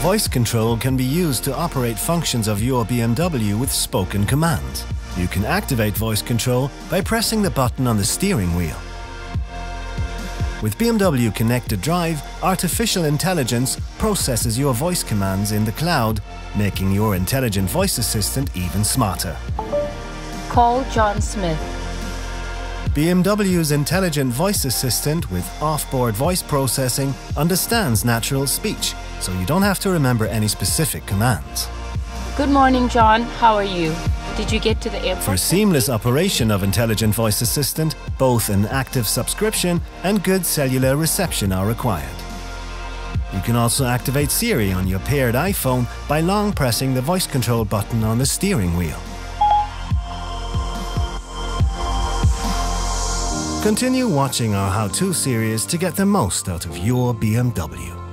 Voice control can be used to operate functions of your BMW with spoken commands. You can activate voice control by pressing the button on the steering wheel. With BMW Connected Drive, artificial intelligence processes your voice commands in the cloud, making your intelligent voice assistant even smarter. Call John Smith. BMW's intelligent voice assistant with off-board voice processing understands natural speech, so you don't have to remember any specific commands. Good morning, John. How are you? Did you get to the airport? For seamless operation of intelligent voice assistant, both an active subscription and good cellular reception are required. You can also activate Siri on your paired iPhone by long pressing the voice control button on the steering wheel. Continue watching our how-to series to get the most out of your BMW.